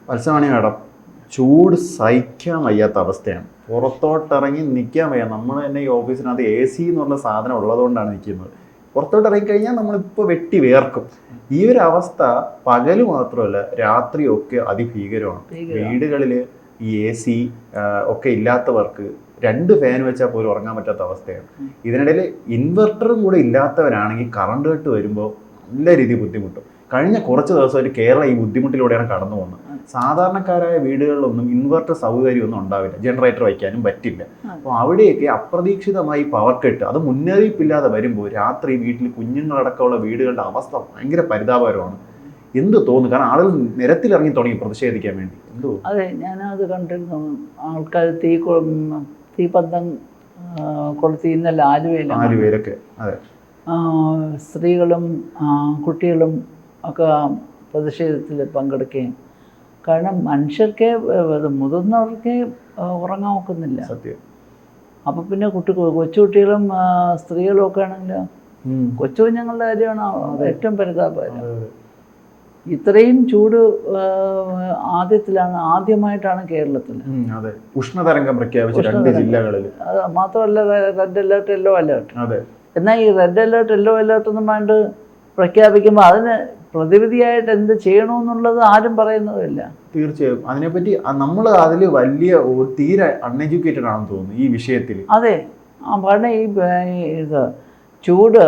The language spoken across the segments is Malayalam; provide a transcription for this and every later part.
മത്സ്യമാണി മേഡം, ചൂട് സഹിക്കാൻ വയ്യാത്ത അവസ്ഥയാണ്. പുറത്തോട്ടിറങ്ങി നിൽക്കാൻ വയ്യ. നമ്മൾ തന്നെ ഈ ഓഫീസിനകത്ത് AC എന്നുള്ള സാധനം ഉള്ളതുകൊണ്ടാണ് നിൽക്കുന്നത്. പുറത്തോട്ട് ഇറങ്ങിക്കഴിഞ്ഞാൽ നമ്മളിപ്പോൾ വെട്ടി വേർക്കും. ഈ ഒരു അവസ്ഥ പകല് മാത്രമല്ല രാത്രിയൊക്കെ അതിഭീകരമാണ്. വീടുകളിൽ ഈ AC ഒക്കെ ഇല്ലാത്തവർക്ക് 2 ഫാൻ വെച്ചാൽ പോലും ഉറങ്ങാൻ പറ്റാത്ത അവസ്ഥയാണ്. ഇതിനിടയിൽ ഇൻവെർട്ടറും കൂടെ ഇല്ലാത്തവരാണെങ്കിൽ കറണ്ട് കട്ട് വരുമ്പോൾ നല്ല രീതിയിൽ ബുദ്ധിമുട്ടും. കഴിഞ്ഞ കുറച്ച് ദിവസമായിട്ട് കേരളം ഈ ബുദ്ധിമുട്ടിലൂടെയാണ് കടന്നു പോകുന്നത്. സാധാരണക്കാരായ വീടുകളിലൊന്നും ഇൻവെർട്ടർ സൗകര്യമൊന്നും ഉണ്ടാവില്ല, ജനറേറ്റർ വയ്ക്കാനും പറ്റില്ല. അപ്പോൾ അവിടെയൊക്കെ അപ്രതീക്ഷിതമായി പവർ കട്ട്, അത് മുന്നറിയിപ്പില്ലാതെ വരുമ്പോൾ രാത്രി വീട്ടിൽ കുഞ്ഞുങ്ങളടക്കമുള്ള വീടുകളുടെ അവസ്ഥ ഭയങ്കര പരിതാപകരമാണ്. എന്ത് തോന്നുന്നു? കാരണം ആളുകൾ നിരത്തിലിറങ്ങി തുടങ്ങി പ്രതിഷേധിക്കാൻ വേണ്ടി. എന്തോ അതെ, ഞാനത് കണ്ടിരുന്നു. ആൾക്കാർ തീപന്തം കൊളുത്തി ഇന്നലെ ആലുവയിലൊക്കെ അതെ സ്ത്രീകളും കുട്ടികളും ഒക്കെ പ്രതിഷേധത്തിൽ പങ്കെടുക്കുകയും, കാരണം മനുഷ്യർക്ക് മുതിർന്നവർക്ക് ഉറങ്ങാൻ ഒക്കുന്നില്ല. സത്യം. അപ്പം പിന്നെ കൊച്ചുകുട്ടികളും സ്ത്രീകളും ഒക്കെ ആണെങ്കിൽ കൊച്ചു കുഞ്ഞുങ്ങളുടെ കാര്യമാണ് ഏറ്റവും പരിതാപകരം. ഇത്രയും ചൂട് ആദ്യമായിട്ടാണ് കേരളത്തിൽ ഉഷ്ണതരംഗം പ്രഖ്യാപിച്ച 2 ജില്ലകളിൽ. അത് മാത്രമല്ല, റെഡ് അലേർട്ട്, യെല്ലോ അലേർട്ട്. എന്നാൽ ഈ റെഡ് അലേർട്ട്, യെല്ലോ അലേർട്ട് ഒന്നും വേണ്ട പ്രഖ്യാപിക്കുമ്പോൾ അതിന് പ്രതിവിധിയായിട്ട് എന്ത് ചെയ്യണമെന്നുള്ളത് ആരും പറയുന്നതില്ല. തീർച്ചയായും അതിനെപ്പറ്റി നമ്മൾ അതിൽ വലിയ തീരെ അൺഎഡ്യൂക്കേറ്റഡ് ആണെന്ന് തോന്നുന്നു ഈ വിഷയത്തിൽ. അതെ, കാരണം ഇത് ചൂട്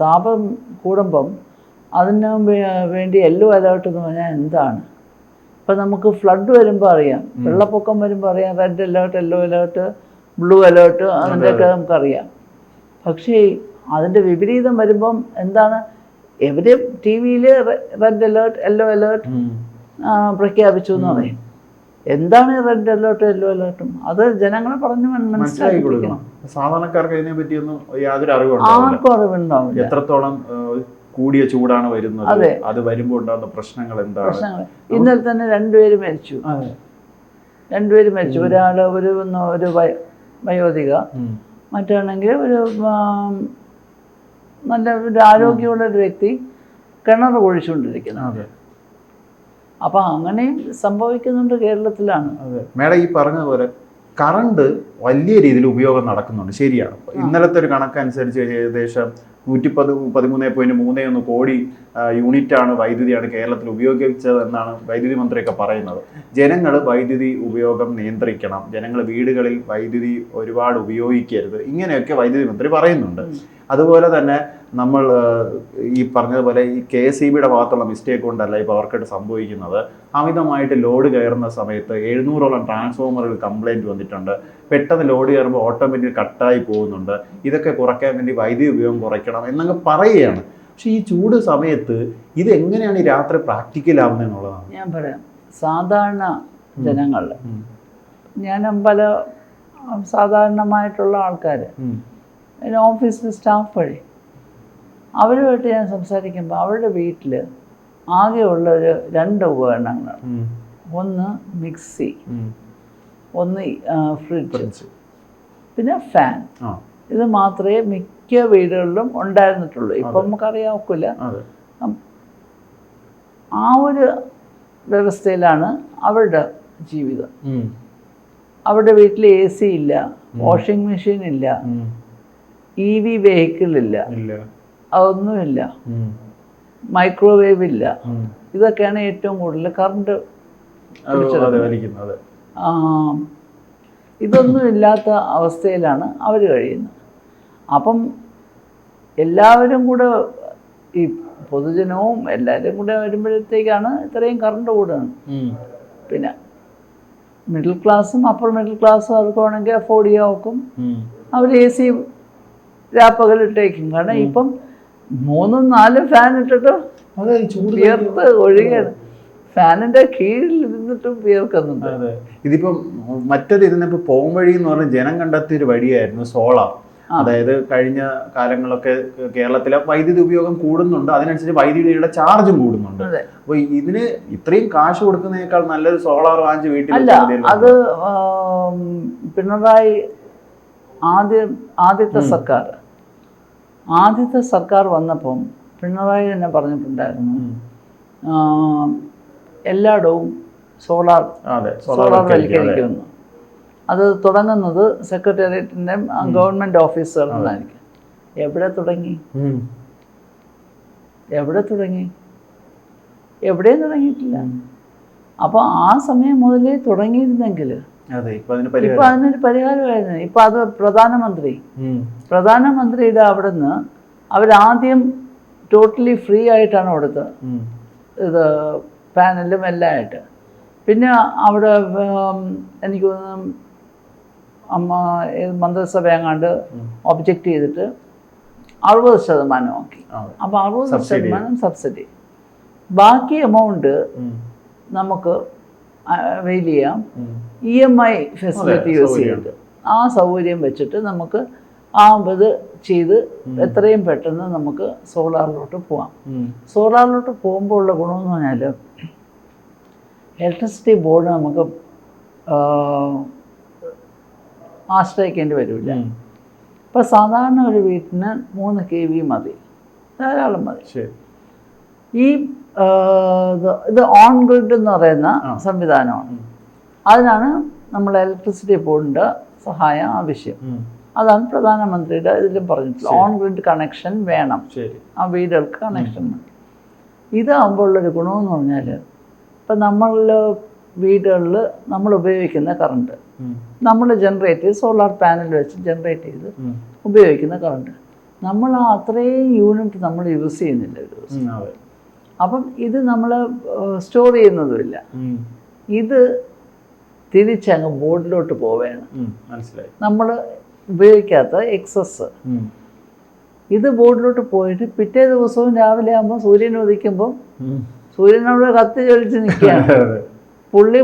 താപം കൂടുമ്പം അതിന് വേണ്ടി യെല്ലോ അലേർട്ട് എന്ന് പറഞ്ഞാൽ എന്താണ്? ഇപ്പം നമുക്ക് ഫ്ലഡ് വരുമ്പോൾ അറിയാം, വെള്ളപ്പൊക്കം വരുമ്പോൾ അറിയാം, red alert, yellow alert, blue alert, അതിൻ്റെയൊക്കെ നമുക്കറിയാം. പക്ഷേ അതിൻ്റെ വിപരീതം വരുമ്പം എന്താണ്? എവര് TV-യിൽ റെഡ് അലേർട്ട്, യെല്ലോ അലേർട്ട് പ്രഖ്യാപിച്ചു എന്ന് പറയും. എന്താണ് റെഡ് അലേർട്ടും യെല്ലോ അലേർട്ടും? അത് ജനങ്ങളെ പറഞ്ഞ് മനസ്സിലാക്കി കൊടുക്കണം. സാധാരണക്കാർക്ക് ഇതിനെ പറ്റിയൊന്നും യാതൊരു ആർക്കും അറിവുണ്ടാവില്ല. എത്രത്തോളം കൂടിയ ചൂടാണ് വരുന്നത്, അത് വരുമ്പോൾ ഉണ്ടാകുന്ന പ്രശ്നങ്ങൾ എന്താണ്? ഇന്നലെ തന്നെ 2 പേര് മരിച്ചു. 2 പേര് മരിച്ചു. ഒരാൾ ഒരു വയോധിക, മറ്റാണെങ്കിൽ നല്ല ഒരു ആരോഗ്യമുള്ള ഒരു വ്യക്തി കിണർ കുഴിച്ചുകൊണ്ടിരിക്കുന്നത്. അപ്പം അങ്ങനെയും സംഭവിക്കുന്നുണ്ട് കേരളത്തിലാണ്. മേഡം ഈ പറഞ്ഞതുപോലെ കറണ്ട് വലിയ രീതിയിൽ ഉപയോഗം നടക്കുന്നുണ്ട്, ശരിയാണ്. ഇന്നലത്തെ ഒരു കണക്കനുസരിച്ച് ഏകദേശം 113.31 കോടി യൂണിറ്റാണ് വൈദ്യുതിയാണ് കേരളത്തിൽ ഉപയോഗിച്ചതെന്നാണ് വൈദ്യുതി മന്ത്രിയൊക്കെ പറയുന്നത്. ജനങ്ങൾ വൈദ്യുതി ഉപയോഗം നിയന്ത്രിക്കണം, ജനങ്ങൾ വീടുകളിൽ വൈദ്യുതി ഒരുപാട് ഉപയോഗിക്കരുത്, ഇങ്ങനെയൊക്കെ വൈദ്യുതി മന്ത്രി പറയുന്നുണ്ട്. അതുപോലെ തന്നെ നമ്മൾ ഈ പറഞ്ഞതുപോലെ ഈ KSEBിയുടെ ഭാഗത്തുള്ള മിസ്റ്റേക്ക് കൊണ്ടല്ല ഈ പവർ കട്ട് സംഭവിക്കുന്നത്. അമിതമായിട്ട് ലോഡ് കയറുന്ന സമയത്ത് 700ഓളം ട്രാൻസ്ഫോമറുകൾ കംപ്ലൈൻറ്റ് വന്നിട്ടുണ്ട്. പെട്ടെന്ന് ലോഡ് കയറുമ്പോൾ ഓട്ടോമാറ്റിക് കട്ടായി പോകുന്നുണ്ട്. ഇതൊക്കെ കുറയ്ക്കാൻ വേണ്ടി വൈദ്യുതി ഉപയോഗം കുറയ്ക്കണം എന്നൊക്കെ പറയുകയാണ്. പക്ഷേ ഈ ചൂട് സമയത്ത് ഇതെങ്ങനെയാണ് ഈ രാത്രി പ്രാക്ടിക്കലാവുന്നത് എന്നുള്ളതാണ്. ഞാൻ പറയാം, സാധാരണ ജനങ്ങൾ, ഞാൻ പല സാധാരണമായിട്ടുള്ള ആൾക്കാർ, ഓഫീസിൽ സ്റ്റാഫ് വഴി അവരുമായിട്ട് ഞാൻ സംസാരിക്കുമ്പോൾ അവരുടെ വീട്ടിൽ ആകെയുള്ള 2 ഉപകരണങ്ങളാണ്. ഒന്ന് മിക്സി, ഒന്ന് ഫ്രിഡ്ജ്, പിന്നെ ഫാൻ. ഇത് മാത്രമേ മിക്ക വീടുകളിലും ഉണ്ടായിരുന്നിട്ടുള്ളൂ. ഇപ്പം നമുക്കറിയാവില്ല. ആ ഒരു വ്യവസ്ഥയിലാണ് അവരുടെ ജീവിതം. അവരുടെ വീട്ടിൽ AC ഇല്ല, വാഷിംഗ് മെഷീൻ ഇല്ല, EV വെഹിക്കിൾ ഇല്ല, അതൊന്നുമില്ല, മൈക്രോവേവ് ഇല്ല. ഇതൊക്കെയാണ് ഏറ്റവും കൂടുതൽ കറണ്ട് ഇതൊന്നും ഇല്ലാത്ത അവസ്ഥയിലാണ് അവർ കഴിയുന്നത്. അപ്പം എല്ലാവരും കൂടെ, ഈ പൊതുജനവും എല്ലാവരും കൂടെ വരുമ്പോഴത്തേക്കാണ് ഇത്രയും കറണ്ട് കൂടുന്നത്. പിന്നെ മിഡിൽ ക്ലാസ്സും അപ്പർ മിഡിൽ ക്ലാസ്സും അവർക്കാണെങ്കിൽ അഫോർഡ് ചെയ്യാൻ നോക്കും. അവർ AC രാപ്പകലിട്ടേക്കും. കാരണം ഇപ്പം 3-4 ഫാൻ ഇട്ടിട്ട് വിയർത്ത് ഒഴുകിയാണ്. ഫാനിന്റെ കീഴിൽ ഇരുന്നിട്ടും വിയർക്കുന്നുണ്ട്. ഇതിപ്പം മറ്റൊരു ഇതിനിപ്പോൾ പോം വഴി എന്ന് പറഞ്ഞാൽ ജനം കണ്ടെത്തിയൊരു വഴിയായിരുന്നു സോളാർ. അതായത് കഴിഞ്ഞ കാലങ്ങളൊക്കെ കേരളത്തിലെ വൈദ്യുതി ഉപയോഗം കൂടുന്നുണ്ട്, അതിനനുസരിച്ച് വൈദ്യുതിയുടെ ചാർജും കൂടുന്നുണ്ട്. അപ്പൊ ഇതിന് ഇത്രയും കാശ് കൊടുക്കുന്നതിനേക്കാൾ നല്ലൊരു സോളാർ വാങ്ങിച്ച് വീട്ടിൽ. അത് പിണറായി ആദ്യത്തെ സർക്കാർ വന്നപ്പം പിണറായി തന്നെ പറഞ്ഞിട്ടുണ്ടായിരുന്നു, എല്ലായിടവും സോളാർ അതെ വൽക്കരിക്കുന്നു. അത് തുടങ്ങുന്നത് സെക്രട്ടേറിയറ്റിൻ്റെയും ഗവൺമെൻറ് ഓഫീസുകളിലായിരിക്കും. എവിടെ തുടങ്ങി? എവിടെയും തുടങ്ങിയിട്ടില്ല. അപ്പോൾ ആ സമയം മുതലേ തുടങ്ങിയിരുന്നെങ്കിൽ ഇപ്പം അതിനൊരു പരിഹാരമായിരുന്നു. ഇപ്പം അത് പ്രധാനമന്ത്രിയുടെ അവിടെ നിന്ന് അവരാദ്യം ടോട്ടലി ഫ്രീ ആയിട്ടാണ് കൊടുത്തത്, ഇത് പാനലും എല്ലാം ആയിട്ട്. പിന്നെ അവിടെ എനിക്ക് തോന്നുന്നു മന്ത്രിസഭ എങ്ങാണ്ട് ഒബ്ജക്റ്റ് ചെയ്തിട്ട് 60% ആക്കി. അപ്പോൾ 60% സബ്സിഡി, ബാക്കി എമൗണ്ട് നമുക്ക് അവൈൽ ചെയ്യാം. EMI ഫെസിലിറ്റി യൂസ് ചെയ്തിട്ട് ആ സൗകര്യം വെച്ചിട്ട് നമുക്ക് ഇത് ചെയ്ത് എത്രയും പെട്ടെന്ന് നമുക്ക് സോളാറിലോട്ട് പോവാം. സോളാറിലോട്ട് പോകുമ്പോൾ ഉള്ള ഗുണമെന്ന് പറഞ്ഞാൽ ഇലക്ട്രിസിറ്റി ബോർഡ് നമുക്ക് ആശ്രയിക്കേണ്ടി വരില്ല. ഇപ്പം സാധാരണ ഒരു വീട്ടിന് 3 kV മതി, ധാരാളം മതി. ഈ ഇത് ഓൺ ഗ്രിഡ് എന്ന് പറയുന്ന സംവിധാനമാണ്. അതിനാണ് നമ്മൾ ഇലക്ട്രിസിറ്റി ബോർഡിൻ്റെ സഹായം ആവശ്യം. അതാണ് പ്രധാനമന്ത്രിയുടെ ഇതിലും പറഞ്ഞിട്ടുള്ളത്, ഓൺ ഗ്രിഡ് കണക്ഷൻ വേണം, ആ വീടുകൾക്ക് കണക്ഷൻ വേണം. ഇതാകുമ്പോൾ ഉള്ളൊരു ഗുണമെന്ന് പറഞ്ഞാൽ ഇപ്പം വീടുകളിൽ നമ്മൾ ഉപയോഗിക്കുന്ന കറണ്ട് നമ്മൾ ജനറേറ്റ് ചെയ്ത് സോളാർ പാനൽ വെച്ച് ജനറേറ്റ് ചെയ്ത് ഉപയോഗിക്കുന്ന കറണ്ട് നമ്മൾ അത്രയും യൂണിറ്റ് നമ്മൾ യൂസ് ചെയ്യുന്നില്ല ഒരു ദിവസം. അപ്പം ഇത് നമ്മൾ സ്റ്റോർ ചെയ്യുന്നതുമില്ല. ഇത് തിരിച്ചങ്ങ് ബോർഡിലോട്ട് പോവുകയാണ്. നമ്മൾ ഉപയോഗിക്കാത്ത എക്സസ് ഇത് ബോർഡിലോട്ട് പോയിട്ട് പിറ്റേ ദിവസവും രാവിലെ ആകുമ്പോൾ സൂര്യൻ ഉദിക്കുമ്പോൾ സൂര്യനവിടെ കത്തി ജ്വലിച്ച് നിൽക്കുകയാണ്. പുള്ളി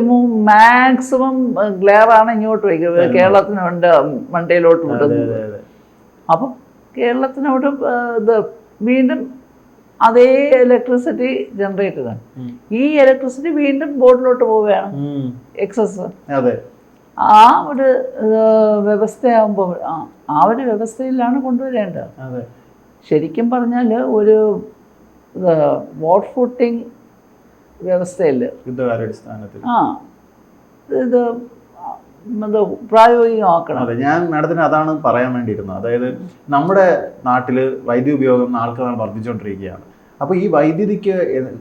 മാക്സിമം ഗ്ലെയറാണ് ഇങ്ങോട്ട് വയ്ക്കുന്നത്, കേരളത്തിനുണ്ട് മണ്ടയിലോട്ട് വിടുന്നത്. അപ്പം കേരളത്തിനോട് ഇത് വീണ്ടും അതേ ഇലക്ട്രിസിറ്റി ജനറേറ്റഡ് ആണ്. ഈ ഇലക്ട്രിസിറ്റി വീണ്ടും ബോർഡിലോട്ട് പോവുകയാണ് എക്സസ്. ആ ഒരു വ്യവസ്ഥയാകുമ്പോൾ ആ ഒരു വ്യവസ്ഥയിലാണ് കൊണ്ടുവരേണ്ടത്. ശരിക്കും പറഞ്ഞാൽ ഒരു വോട്ട് ഫുട്ടിങ് വ്യവസ്ഥയിൽ ഇത് പ്രായോഗികമാക്കണം. അതെ, ഞാൻ മാഡത്തിന് അതാണ് പറയാൻ വേണ്ടിയിരുന്നത്. അതായത് നമ്മുടെ നാട്ടിൽ വൈദ്യുതി ഉപയോഗം നാൾക്ക് നാൾ വർദ്ധിച്ചുകൊണ്ടിരിക്കുകയാണ്. അപ്പോൾ ഈ വൈദ്യുതിക്ക്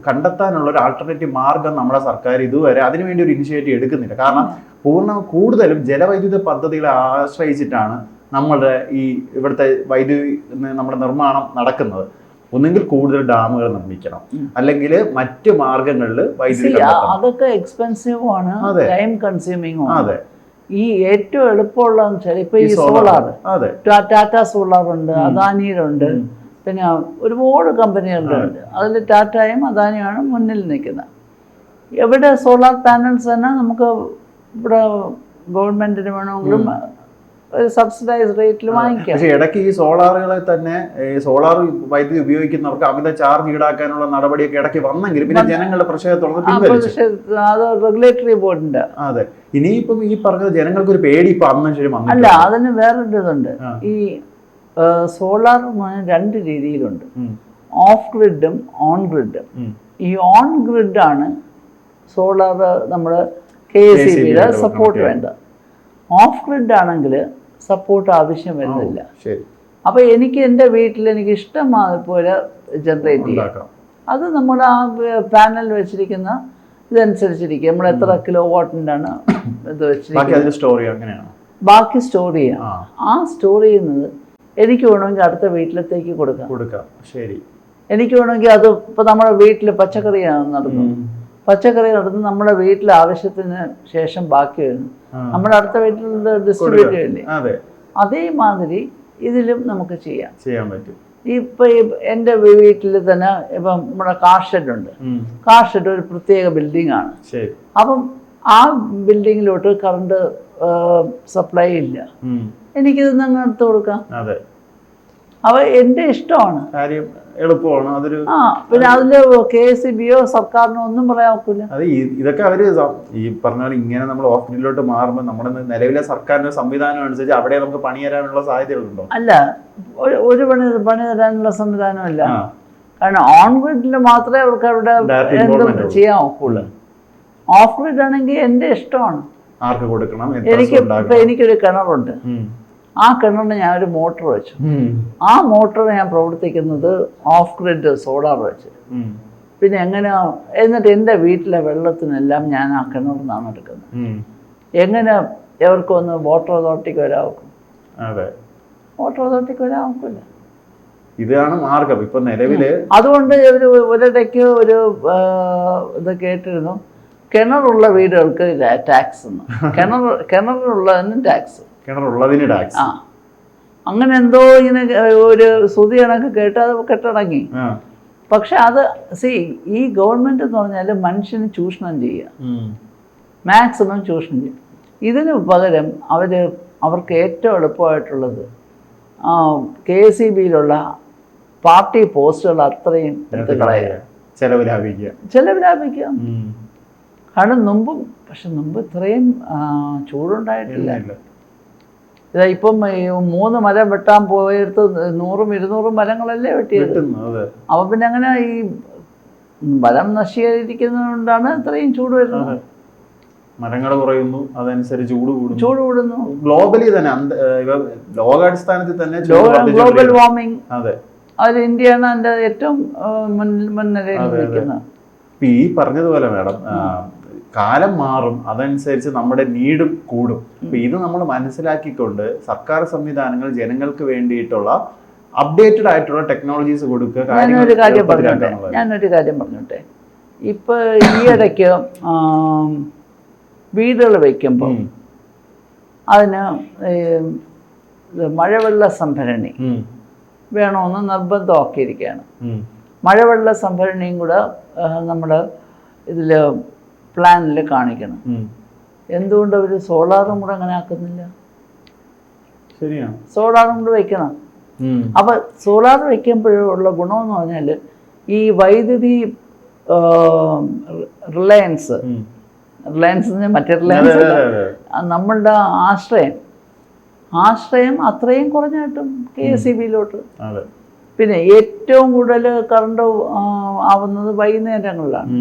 കണ്ടെത്താനുള്ള ഒരു ആൾട്ടർനേറ്റീവ് മാർഗം നമ്മുടെ സർക്കാർ ഇതുവരെ അതിനുവേണ്ടി ഒരു ഇനിഷ്യേറ്റീവ് എടുക്കുന്നില്ല. കാരണം കൂടുതലും ജലവൈദ്യുത പദ്ധതികളെ ആശ്രയിച്ചിട്ടാണ് നമ്മുടെ ഇവിടുത്തെ വൈദ്യുതി നമ്മുടെ നിർമ്മാണം നടക്കുന്നത്. ഒന്നെങ്കിൽ കൂടുതൽ ഡാമുകൾ നിർമ്മിക്കണം, അല്ലെങ്കിൽ മറ്റു മാർഗങ്ങളിൽ വൈദ്യുതി. അതൊക്കെ എക്സ്പെൻസീവ് ആണ്, ടൈം കൺസ്യൂമിംഗ്. അതെ, ഈ ഏറ്റവും എളുപ്പമുള്ളതെന്ന് വെച്ചാൽ ഇപ്പൊ ഈ സോളാർ, ടാറ്റ സോളാർ ഉണ്ട്, അദാനിയിലുണ്ട്, പിന്നെ ഒരുപാട് കമ്പനികളുണ്ട്. അതിൽ ടാറ്റയും അദാനിയുമാണ് മുന്നിൽ നിൽക്കുന്നത്. എവിടെ സോളാർ പാനൽസ് തന്നെ നമുക്ക് ഇവിടെ ഗവൺമെന്റിന് വേണമെങ്കിലും ഒരു സബ്സിഡൈസ് റേറ്റിൽ വാങ്ങിക്കാം. പക്ഷേ ഇടയ്ക്ക് ഈ സോളാറുകളെ തന്നെ സോളാർ വൈദ്യുതി ഉപയോഗിക്കുന്നവർക്ക് അമിത ചാർജ് ഈടാക്കാനുള്ള നടപടിയൊക്കെ ഇടയ്ക്ക് വന്നെങ്കിൽ പിന്നെ ജനങ്ങളുടെ അത് റെഗുലേറ്ററി ബോർഡിന്റെ. അതെ, ഇനിയിപ്പം ഈ പറഞ്ഞത് ജനങ്ങൾക്ക് ഒരു പേടി ഇപ്പൊ അന്നും അല്ല, അതിന് വേറൊരു ഇതുണ്ട്. ഈ സോളാർ 2 രീതിയിലുണ്ട്, ഓഫ് ഗ്രിഡും ഓൺ ഗ്രിഡും. ഈ ഓൺ ഗ്രിഡാണ് സോളാർ നമ്മുടെ KSEBയുടെ സപ്പോർട്ട് വേണ്ട. ഓഫ് ഗ്രിഡ് ആണെങ്കിൽ സപ്പോർട്ട് ആവശ്യം വരുന്നില്ല. അപ്പോൾ എനിക്ക് എൻ്റെ വീട്ടിൽ എനിക്ക് ഇഷ്ടമായ പോലെ ജനറേറ്റ് ചെയ്യാം. അത് നമ്മൾ ആ പാനൽ വെച്ചിരിക്കുന്ന ഇതനുസരിച്ചിരിക്കും. നമ്മൾ എത്ര കിലോ വാട്ടിൻ്റാണ് ഇത് വെച്ചിരിക്കുന്നത്, ബാക്കി സ്റ്റോർ ചെയ്യാം. ആ സ്റ്റോർ ചെയ്യുന്നത് എനിക്ക് വേണമെങ്കിൽ അടുത്ത വീട്ടിലത്തേക്ക് കൊടുക്കാം. ശരി, എനിക്ക് വേണമെങ്കിൽ അത് ഇപ്പോൾ നമ്മുടെ വീട്ടിൽ പച്ചക്കറിയാണ് നടന്നത്, പച്ചക്കറി നടന്ന് നമ്മുടെ വീട്ടിലെ ആവശ്യത്തിന് ശേഷം ബാക്കി വരുന്നു, നമ്മുടെ അടുത്ത വീട്ടിൽ ഡിസ്ട്രിബ്യൂട്ട് ചെയ്യില്ലേ? അതേമാതിരി ഇതിലും നമുക്ക് ചെയ്യാൻ പറ്റും. ഇപ്പൊ എൻ്റെ വീട്ടിൽ തന്നെ ഇപ്പം നമ്മുടെ കാർ ഷെഡ് ഉണ്ട്. കാർ ഷെഡ് ഒരു പ്രത്യേക ബിൽഡിംഗ് ആണ്. അപ്പം ആ ബിൽഡിങ്ങിലോട്ട് കറണ്ട് സപ്ലൈ ഇല്ല, എനിക്കിത് അങ്ങ് എടുത്ത് കൊടുക്കാം. അവ എൻ്റെ ഇഷ്ടമാണ്, എളുപ്പമാണ്. അതൊരു പിന്നെ അതില് KSEBയോ സർക്കാരിനോ ഒന്നും പറയാൻ ഒക്കില്ല. അത് ഇതൊക്കെ അവര് ഈ പറഞ്ഞാൽ ഇങ്ങനെ നമ്മൾ ഓഫ് ഗ്രിഡിലോട്ട് മാറുമ്പോൾ നമ്മുടെ നിലവിലെ സർക്കാരിന്റെ സംവിധാനം അനുസരിച്ച് അവിടെ നമുക്ക് പണി തരാനുള്ള സാധ്യതകളുണ്ടോ? അല്ല, ഒരു പണി തരാനുള്ള സംവിധാനമല്ല. കാരണം ഓൺ ഗ്രിഡിൽ മാത്രമേ അവർക്ക് അവിടെ എന്തും ചെയ്യാൻ ഒക്കുള്ളൂ. ഓഫ് ഗ്രിഡ് ആണെങ്കിൽ എൻ്റെ ഇഷ്ടമാണ്. ആർക്ക് കൊടുക്കണം, എനിക്കൊരു കിണറുണ്ട്. ആ കിണറിന് ഞാനൊരു മോട്ടർ വെച്ചു. ആ മോട്ടർ ഞാൻ പ്രവർത്തിക്കുന്നത് ഓഫ് ഗ്രിഡ് സോളാർ വെച്ച്. പിന്നെ എങ്ങനെയാ, എന്നിട്ട് എൻ്റെ വീട്ടിലെ വെള്ളത്തിനെല്ലാം ഞാൻ ആ കിണറിൽ നിന്നാണ് എടുക്കുന്നത്. എങ്ങനെ എവർക്കൊന്ന് വാട്ടർ അതോറിറ്റിക്ക് വരാക്കും? വാട്ടർ അതോറിറ്റിക്ക് വരാക്കില്ല. ഇതാണ് മാർഗം ഇപ്പൊ നിലവില്. അതുകൊണ്ട് ഒരിടയ്ക്ക് ഒരു ഇത് കേട്ടിരുന്നു, കിണറുള്ള വീടുകൾക്ക് ടാക്സ്, കിണറുള്ളതിനും ടാക്സ്, കിണറുള്ളതിന് ടാക്സ്. ആ, അങ്ങനെ എന്തോ ഇങ്ങനെ ഒരു ശ്രുതി കണക്ക് കേട്ട് അത് കെട്ടടങ്ങി. പക്ഷെ അത് ഈ ഗവൺമെന്റ് എന്ന് പറഞ്ഞാൽ മനുഷ്യന് ചൂഷണം ചെയ്യുക, മാക്സിമം ചൂഷണം ചെയ്യുക. ഇതിന് പകരം അവർക്ക് ഏറ്റവും എളുപ്പമായിട്ടുള്ളത് KSEBയിലുള്ള പാർട്ടി പോസ്റ്റുകൾ അത്രയും എടുത്ത് കളയുക, ചെലവ് ലാഭിക്കുക. കാരണം മുമ്പ് ഇത്രയും ചൂടുണ്ടായിട്ടില്ല. ഇതാ ഇപ്പം 3 മരം വെട്ടാൻ പോയെടുത്ത് 100-200 മരങ്ങളല്ലേ വെട്ടിയത്. അപ്പൊ പിന്നെ അങ്ങനെ ഈ മരം നശീകരിക്കുന്നതുകൊണ്ടാണ് ഇത്രയും ചൂട് വരുന്നത്. മരങ്ങൾ കുറയുന്നു, അതനുസരിച്ച് ചൂട് കൂടുന്നു. ഗ്ലോബലി തന്നെ, ലോകാടിസ്ഥാനത്തിൽ തന്നെ ഗ്ലോബൽ വാർമിംഗ്. അതിൽ ഇന്ത്യയാണ് അതിന്റെ ഏറ്റവും മുൻനിരയിൽ നിൽക്കുന്നത്. ഈ പറഞ്ഞതുപോലെ മാഡം, കാലം മാറും, അതനുസരിച്ച് നമ്മുടെ നീഡും കൂടും. അപ്പൊ ഇത് നമ്മൾ മനസ്സിലാക്കിക്കൊണ്ട് സർക്കാർ സംവിധാനങ്ങൾ ജനങ്ങൾക്ക് വേണ്ടിയിട്ടുള്ള അപ്ഡേറ്റഡ് ആയിട്ടുള്ള ടെക്നോളജീസ് കൊടുക്കുക. ഞാനൊരു കാര്യം പറഞ്ഞോട്ടെ. ഇപ്പൊ ഈ ഇടയ്ക്ക് വീടുകൾ വയ്ക്കുമ്പോൾ അതിന് മഴവെള്ള സംഭരണി വേണമെന്ന് നിർബന്ധമാക്കിയിരിക്കുകയാണ്. മഴവെള്ള സംഭരണിയും കൂടെ നമ്മൾ ഇതിൽ പ്ലാനിൽ കാണിക്കണം. എന്തുകൊണ്ട് അവർ സോളാറും കൂടെ അങ്ങനെ ആക്കുന്നില്ല? ശരിയാണ്, സോളാറും കൂടെ വയ്ക്കണം. അപ്പൊ സോളാർ വയ്ക്കുമ്പോഴുള്ള ഗുണമെന്ന് പറഞ്ഞാൽ ഈ വൈദ്യുതി റിലയൻസ് മറ്റേ റിലയൻസ് നമ്മളുടെ ആശ്രയം അത്രയും കുറഞ്ഞ കിട്ടും KSEBയിലോട്ട്. പിന്നെ ഏറ്റവും കൂടുതൽ കറണ്ട് ആവുന്നത് വൈകുന്നേരങ്ങളിലാണ്.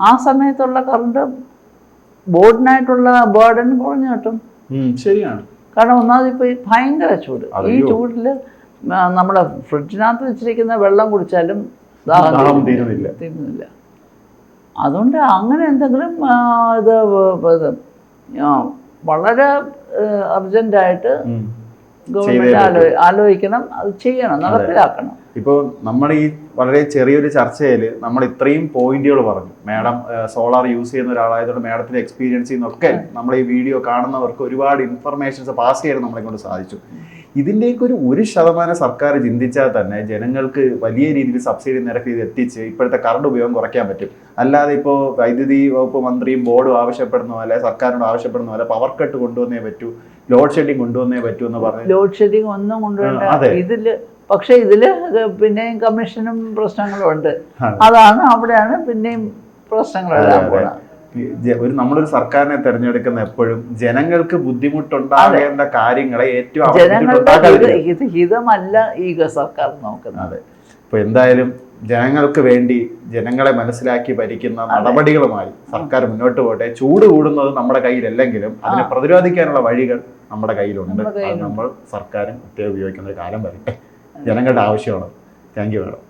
ആ സമയത്തുള്ള കറണ്ട് ബോർഡിനായിട്ടുള്ള ബേർഡൻ കുറഞ്ഞു കിട്ടും. ശരിയാണ്. കാരണം ഒന്നാമത് ഇപ്പോൾ ഭയങ്കര ചൂട്. ഈ ചൂടിൽ നമ്മുടെ ഫ്രിഡ്ജിനകത്ത് വെച്ചിരിക്കുന്ന വെള്ളം കുടിച്ചാലും ദാഹം തീരുന്നില്ല. അതുകൊണ്ട് അങ്ങനെ എന്തെങ്കിലും ഇത് വളരെ അർജന്റായിട്ട് ഗവൺമെന്റ് ആലോചിക്കണം, അത് ചെയ്യണം, നടപ്പിലാക്കണം. ഇപ്പോൾ നമ്മുടെ ഈ വളരെ ചെറിയൊരു ചർച്ചയിൽ നമ്മൾ ഇത്രയും പോയിന്റുകൾ പറഞ്ഞു. മാഡം സോളാർ യൂസ് ചെയ്യുന്ന ഒരാളായതുകൊണ്ട് മാഡത്തിന്റെ എക്സ്പീരിയൻസിൽ നിന്നൊക്കെ നമ്മൾ ഈ വീഡിയോ കാണുന്നവർക്ക് ഒരുപാട് ഇൻഫർമേഷൻസ് പാസ് ചെയ്യാൻ നമ്മളെ കൊണ്ട് സാധിച്ചു. ഇതിൻ്റെയൊക്കെ ഒരു 1% സർക്കാർ ചിന്തിച്ചാൽ തന്നെ ജനങ്ങൾക്ക് വലിയ രീതിയിൽ സബ്സിഡി നിരക്ക് ഇത് എത്തിച്ച് ഇപ്പോഴത്തെ കറണ്ട് ഉപയോഗം കുറയ്ക്കാൻ പറ്റും. അല്ലാതെ ഇപ്പോൾ വൈദ്യുതി വകുപ്പ് മന്ത്രിയും ബോർഡും ആവശ്യപ്പെടുന്ന പോലെ, സർക്കാരിനോട് ആവശ്യപ്പെടുന്ന പോലെ പവർ കട്ട് കൊണ്ടുവന്നേ പറ്റൂ, ലോഡ് ഷെഡിങ് കൊണ്ടുവന്നേ പറ്റൂ എന്ന് പറഞ്ഞു. ലോഡ് ഷെഡിങ് ഒന്നും കൊണ്ടുവരേണ്ട. പക്ഷെ ഇതില് പിന്നെയും കമ്മീഷനും പ്രശ്നങ്ങളും ഉണ്ട്. അവിടെയാണ് പിന്നെയും പ്രശ്നങ്ങൾ. നമ്മളൊരു സർക്കാരിനെ തെരഞ്ഞെടുക്കുന്ന എപ്പോഴും ജനങ്ങൾക്ക് ബുദ്ധിമുട്ടുണ്ടാകേണ്ട കാര്യങ്ങളെ ഏറ്റവും ഹിതമല്ല ഈ സർക്കാർ നോക്കുന്നത്. ഇപ്പൊ എന്തായാലും ജനങ്ങൾക്ക് വേണ്ടി ജനങ്ങളെ മനസ്സിലാക്കി ഭരിക്കുന്ന നടപടികളുമായി സർക്കാർ മുന്നോട്ട് പോട്ടെ. ചൂട് കൂടുന്നത് നമ്മുടെ കയ്യിലല്ലെങ്കിലും അതിനെ പ്രതിരോധിക്കാനുള്ള വഴികൾ നമ്മുടെ കയ്യിലുണ്ട്. അത് നമ്മൾ സർക്കാരും ഉപയോഗിക്കുന്ന ഒരു കാലം വരട്ടെ. ജനങ്ങളുടെ ആവശ്യമാണ്. Thank you madam.